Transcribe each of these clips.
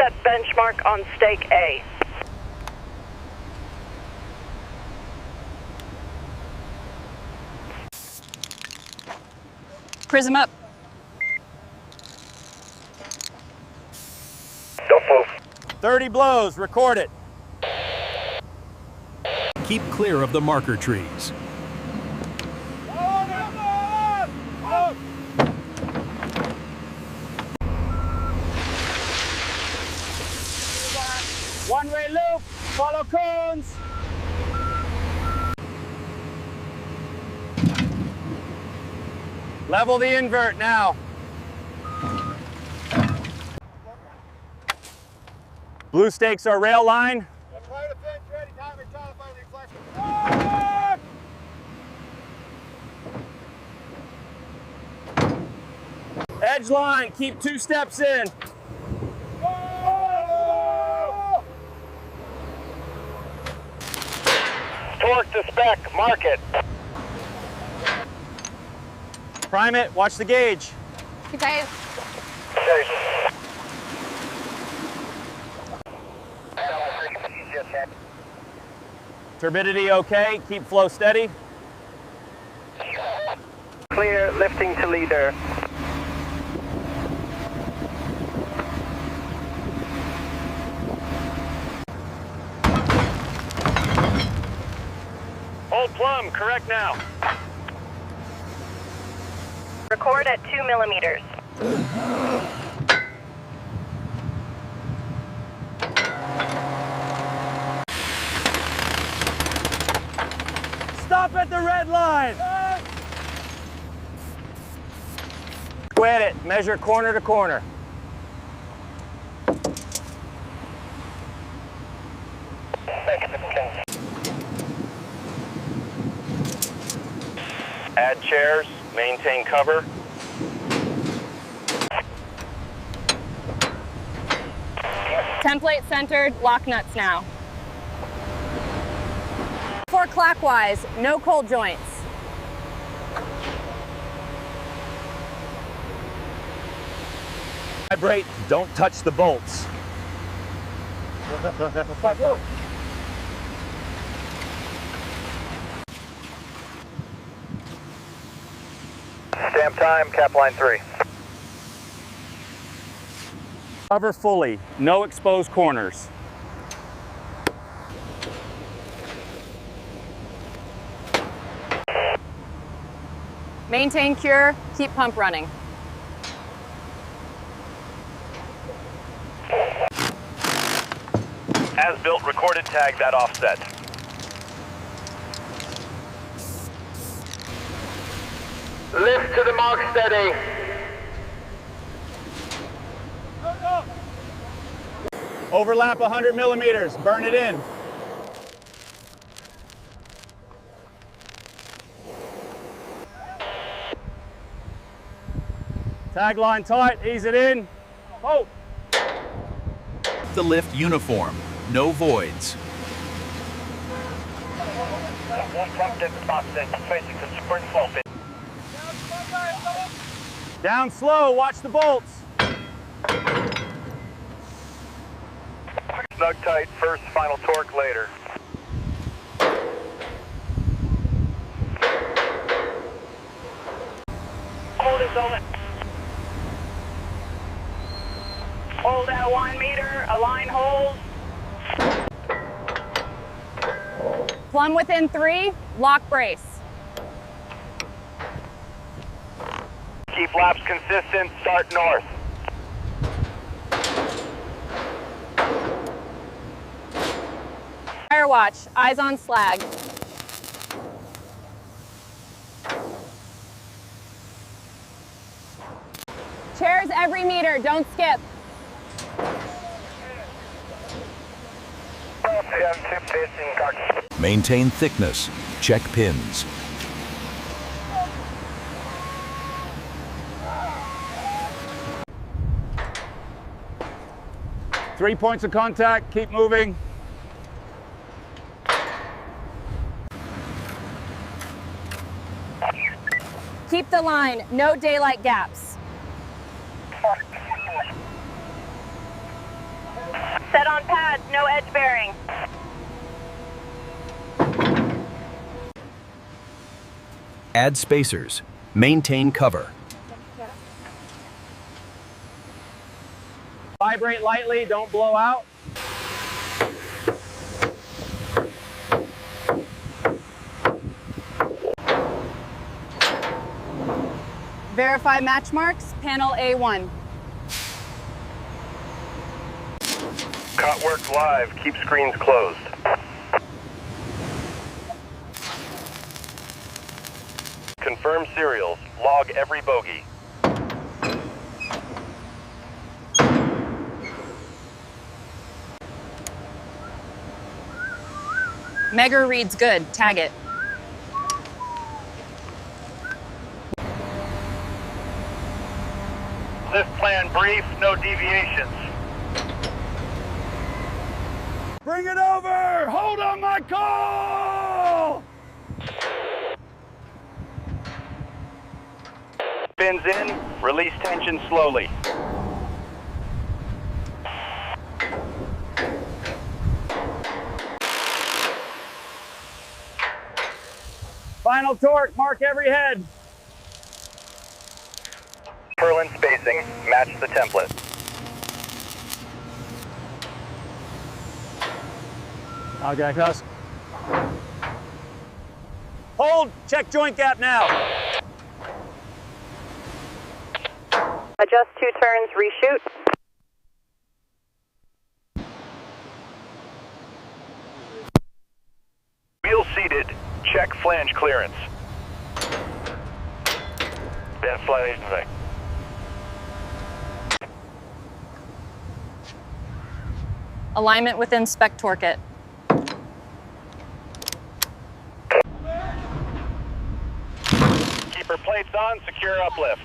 set benchmark on stake A. Prism up. Don't move. 30 blows, record it. Keep clear of the marker trees. One-way loop, follow cones. Level the invert now. Blue stakes are rail line. Edge line, keep 2 steps in. Torque to spec, mark it. Prime it, watch the gauge. You guys. Turbidity okay, keep flow steady. Clear, lifting to leader. Hold plumb, correct now. Record at 2 millimeters. Stop at the red line. Quit it, measure corner to corner. Add chairs, maintain cover. Template centered, lock nuts now. For clockwise, no cold joints. Vibrate, don't touch the bolts. Stamp time, cap line 3. Cover fully, no exposed corners. Maintain cure, keep pump running. As built, recorded, tag that offset. Lift to the mark steady. Overlap 100 millimeters, burn it in. Tag line tight, ease it in. Oh. The lift uniform, no voids. Down slow, watch the bolts. Snug tight, first, final torque later. Hold it, hold it. Hold at 1 meter, align hold. Plumb within 3, lock brace. Keep laps consistent, start north. Fire watch, eyes on slag. Chairs every meter, don't skip. Maintain thickness, check pins. Three points of contact, keep moving. Keep the line, no daylight gaps. Set on pads, no edge bearing. Add spacers. Maintain cover. Vibrate lightly, don't blow out. Verify match marks, panel A1. Cut work live, keep screens closed. Confirm serials, log every bogey. Megger reads good, tag it. Lift plan brief, no deviations. Bring it over! Hold on my call! Fins in, release tension slowly. Final torque, mark every head. Purlin spacing, match the template. Okay, cross. Hold, check joint gap now. Adjust 2 turns, reshoot. Wheel seated, check flange clearance. Bend flight agent. Alignment with inspect torque it. Keep her plates on, secure uplift.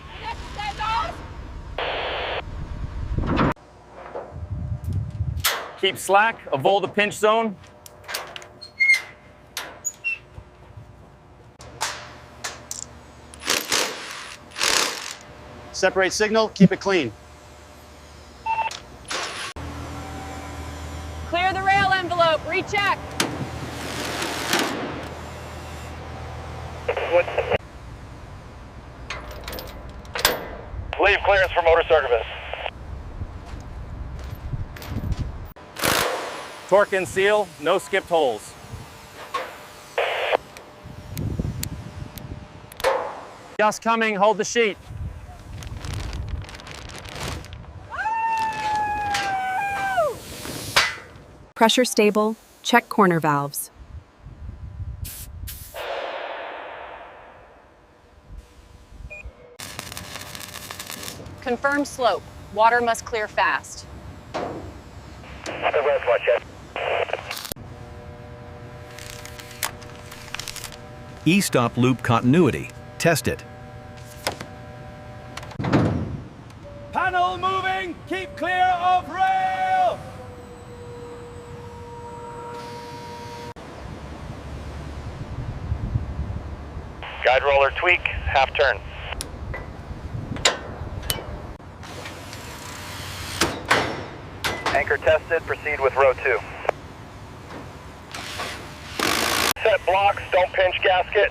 Keep slack, avoid the pinch zone. Separate signal, keep it clean. Clear the rail envelope, recheck. Leave clearance for motor circumvent. Torque and seal, no skipped holes. Gust coming, hold the sheet. Pressure stable, check corner valves. Confirm slope. Water must clear fast. E-stop loop continuity. Test it. Panel moving, keep clear of rail. Guide roller tweak, half turn. Anchor tested, proceed with row 2. Set blocks, don't pinch gasket.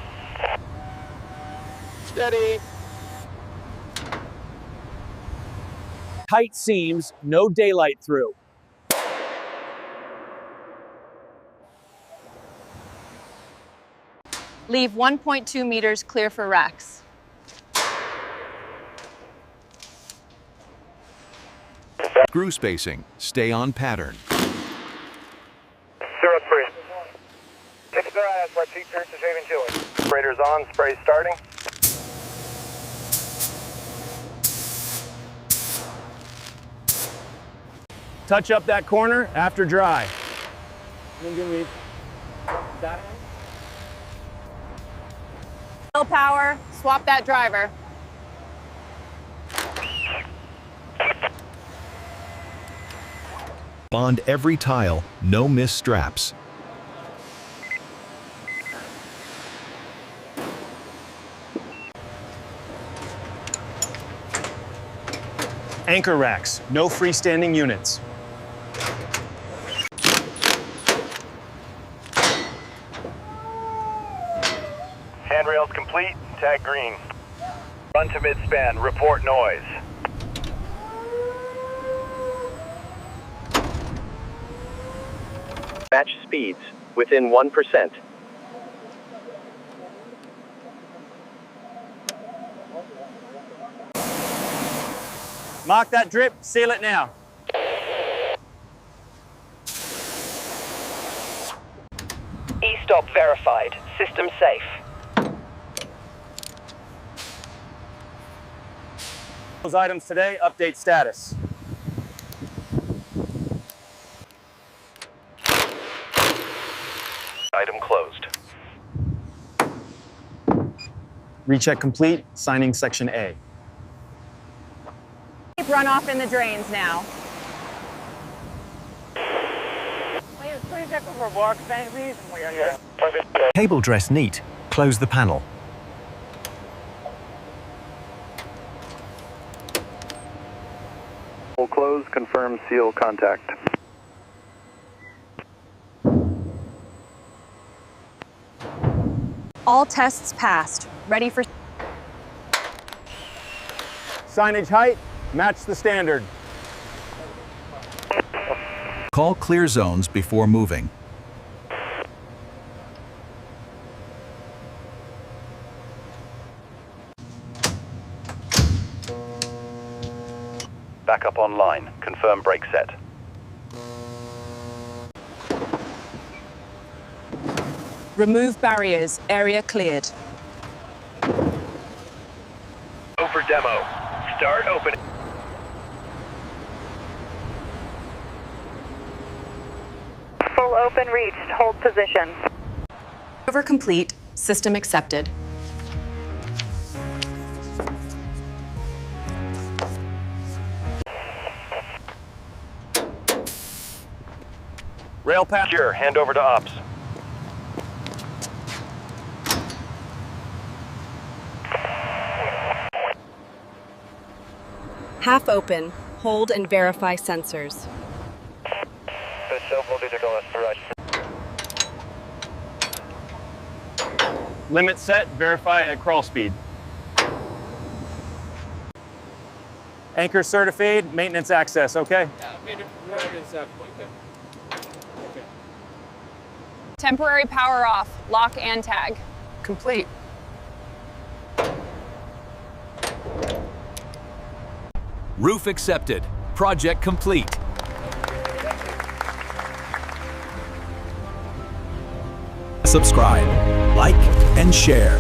Steady. Tight seams, no daylight through. Leave 1.2 meters clear for racks. Screw spacing. Stay on pattern. 03. It's the right, that's why turns to shaving chili. Sprayer's on, spray starting. Touch up that corner after dry. Full power, swap that driver. Bond every tile. No miss straps. Anchor racks, no freestanding units. Handrails complete, tag green. Run to mid-span, report noise. Match speeds within 1%. Mark that drip, seal it now. E-stop verified. System safe. Those items today, update status. Item closed. Recheck complete, signing section A. Keep runoff in the drains now. Cable dress neat. Close the panel. Will close, confirm seal contact. All tests passed. Ready for... Signage height, match the standard. Call clear zones before moving. Backup online. Confirm brake set. Remove barriers. Area cleared. Go for demo. Start opening. Full open reached. Hold position. Over complete. System accepted. Rail path. Secure. Hand over to ops. Half open. Hold and verify sensors. Limit set, verify at crawl speed. Anchor certified, maintenance access, okay? Temporary power off. Lock and tag. Complete. Roof accepted. Project complete. Subscribe, like, and share.